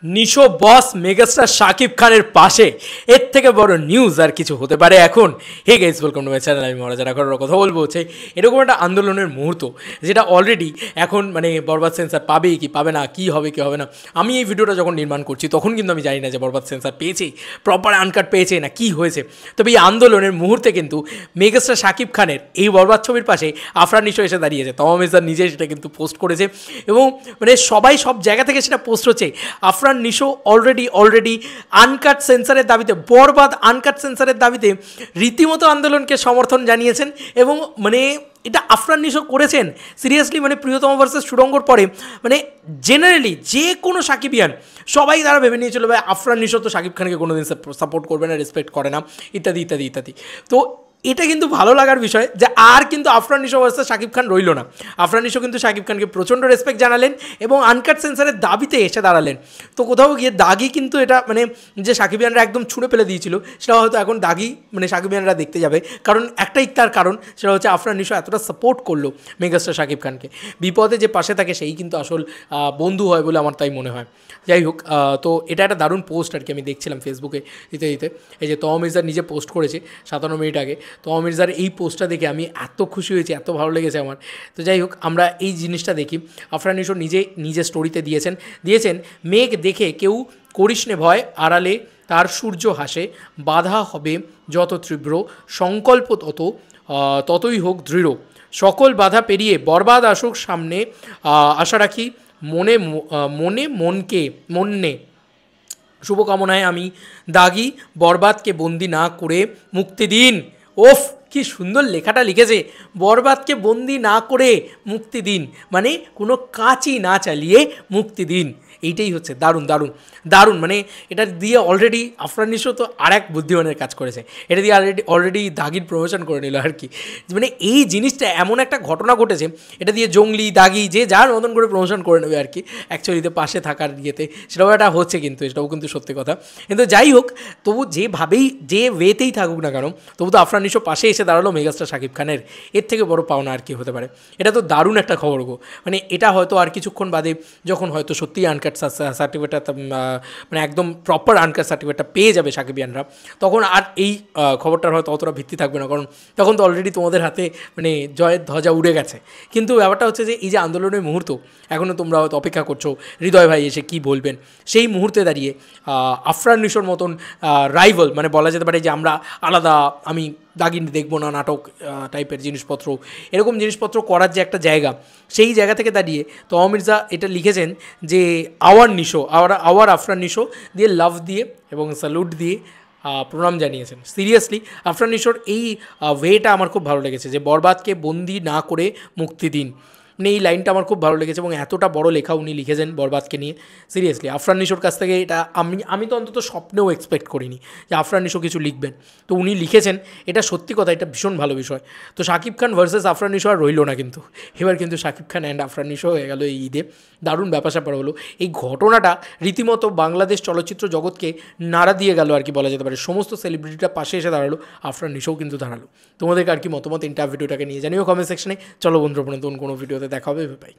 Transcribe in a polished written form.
নিশো বস megastar Shakib খানের পাশে এর থেকে বড় নিউজ আর কিছু হতে পারে এখন। Hey guys, welcome to my channel. আমি মহারাজা করার কথা বলবো হচ্ছে এরকম একটা আন্দোলনের মুহূর্ত যেটা অলরেডি এখন মানে বরবাদ সেন্সার পাবে কি পাবে না, কি হবে কি হবে না। আমি এই ভিডিওটা যখন নির্মাণ করছি তখন কিন্তু আমি জানি না যে বরবাদ সেন্সার পেয়েছে, প্রপার আনকাট পেয়েছে না কি হয়েছে। তবে এই আন্দোলনের মুহূর্তে কিন্তু মেগাস্টার শাকিব খানের এই বরবাদ ছবির পাশে আফরান নিশো এসে দাঁড়িয়েছে। তমাম মেজার নিজে সেটা কিন্তু পোস্ট করেছে এবং মানে সবাই সব জায়গা থেকে সেটা পোস্ট হচ্ছে। আফরান নিশো অলরেডি আনকাট সেন্সারের দাবিতে, বরবাদ আনকাট সেন্সারের দাবিতে রীতিমতো আন্দোলনকে সমর্থন জানিয়েছেন এবং মানে এটা আফরান নিশো করেছেন সিরিয়াসলি। মানে প্রিয়তম ভার্সেস সুড়ঙ্গর পরে মানে জেনারেলি যে কোনো সাকিবিয়ান সবাই তারা ভেবে নিয়েছিল ভাই আফরান নিশো তো শাকিব খানকে কোনোদিন সাপোর্ট করবে না, রেসপেক্ট করে না, ইত্যাদি ইত্যাদি ইত্যাদি। তো এটা কিন্তু ভালো লাগার বিষয় যে আর কিন্তু আফরান নিশো ভার্সেস শাকিব খান রইল না। আফরান নিশো কিন্তু শাকিব খানকে প্রচণ্ড রেসপেক্ট জানালেন এবং আনকাট সেন্সারের দাবিতে এসে দাঁড়ালেন। তো কোথাও গিয়ে দাগি কিন্তু এটা মানে যে সাকিবিয়ানরা একদম ছুঁড়ে ফেলে দিয়েছিল সেটা হয়তো এখন দাগি মানে সাকিবিয়ানরা দেখতে যাবে, কারণ একটাই তার কারণ, সেটা হচ্ছে আফরান নিশো এতটা সাপোর্ট করলো মেগাস্টার শাকিব খানকে। বিপদে যে পাশে থাকে সেই কিন্তু আসল বন্ধু হয় বলে আমার তাই মনে হয়। যাই হোক, তো এটা একটা দারুণ পোস্ট আর কি আমি দেখছিলাম ফেসবুকে দিতে। এই যে তমা মির্জা নিজে পোস্ট করেছে 57 মিনিট আগে। তমা মির্জার এই পোস্টটা দেখে আমি এত খুশি হয়েছি, এত ভালো লেগেছে আমার। তো যাই হোক, আমরা এই জিনিসটা দেখি। আফরান নিশো নিজের স্টোরিতে দিয়েছেন মেঘ দেখে কেউ করিস নে ভয়, আড়ালে তার সূর্য হাসে, বাধা হবে যত তীব্র, সংকল্প ততই হোক দৃঢ়, সকল বাধা পেরিয়ে বরবাদ আসুক সামনে, আশা রাখি মনে শুভকামনায় আমি দাগি, বরবাদকে বন্দি না করে মুক্তি দিন। ওফ, কি সুন্দর লেখাটা লিখেছে, বরবাদকে বন্দি না করে মুক্তি দিন, মানে কোনো কাজই না চালিয়ে মুক্তি দিন। এইটাই হচ্ছে দারুণ। মানে এটা দিয়ে অলরেডি আফরান নিশো তো আর এক বুদ্ধিমানের কাজ করেছে, এটা দিয়ে অলরেডি দাগির প্রমোশন করে নিল আর কি। মানে এই জিনিসটা এমন একটা ঘটনা ঘটেছে, এটা দিয়ে জঙ্গলি দাগি যে যার মতন করে প্রমোশন করে নেবে আর কি। অ্যাকচুয়ালিতে পাশে থাকার ইয়েতে সেটাও একটা হচ্ছে, কিন্তু এটাও কিন্তু সত্যি কথা। কিন্তু যাই হোক, তবু যেভাবেই যে ওয়েতেই থাকুক না কেন, তবু তো আফরান নিশো পাশে এসে দাঁড়ালো মেগাস্টার শাকিব খানের। এর থেকে বড় পাওনা আর কি হতে পারে। এটা তো দারুণ একটা খবর গো। মানে এটা হয়তো আর কিছুক্ষণ বাদে যখন হয়তো সত্যিই আনকাট সার্টিফিকেটটা মানে একদম প্রপার আনকাট সার্টিফিকেটটা পেয়ে যাবে সাকিবিয়ানরা, তখন আর এই খবরটার হয়তো অতটা ভিত্তি থাকবে না, কারণ তখন তো অলরেডি তোমাদের হাতে মানে জয়ের ধ্বজা উড়ে গেছে। কিন্তু ব্যাপারটা হচ্ছে যে এই যে আন্দোলনের মুহূর্ত, এখনও তোমরা হয়তো অপেক্ষা করছো হৃদয় ভাই এসে কী বলবেন। সেই মুহূর্তে দাঁড়িয়ে আফরান নিশোর মতন রাইভাল, মানে বলা যেতে পারে যে আমরা আলাদা, আমি দাগিন দেখবো না নাটক টাইপের জিনিসপত্র, এরকম জিনিসপত্র করার যে একটা জায়গা, সেই জায়গা থেকে দাঁড়িয়ে তমা মির্জা এটা লিখেছেন যে আওয়ার আফরান নিশো দিয়ে লাভ দিয়ে এবং স্যালুট দিয়ে প্রণাম জানিয়েছেন। সিরিয়াসলি আফরান নিশোর এই ওয়েটা আমার খুব ভালো লেগেছে, যে বরবাদকে বন্দি না করে মুক্তি দিন। মানে এই লাইনটা আমার খুব ভালো লেগেছে এবং এতটা বড় লেখা উনি লিখেছেন বরবাদকে নিয়ে। সিরিয়াসলি আফরান নিশোর কাছ থেকে এটা আমি তো অন্তত স্বপ্নেও এক্সপেক্ট করিনি যে আফরান নিশো কিছু লিখবেন, তো উনি লিখেছেন। এটা সত্যি কথা, এটা ভীষণ ভালো বিষয়। তো শাকিব খান ভার্সেস আফরান নিশো আর রইল না কিন্তু, এবার কিন্তু শাকিব খান অ্যান্ড আফরান নিশো হয়ে গেল এই ঈদে। দারুণ ব্যাপার স্যাপার হলো। এই ঘটনাটা রীতিমতো বাংলাদেশ চলচ্চিত্র জগৎকে নাড়া দিয়ে গেল আর কি বলা যেতে পারে। সমস্ত সেলিব্রিটিটা পাশে এসে দাঁড়ালো, আফরান নিশোও কিন্তু দাঁড়ালো। তোমাদেরকে আর কি মতামত ইন্টার ভিডিওটাকে নিয়ে জানিও কমেন্ট সেকশনে। চলো বন্ধুরা, নতুন কোনো ভিডিওতে দেখা হবে, বাই।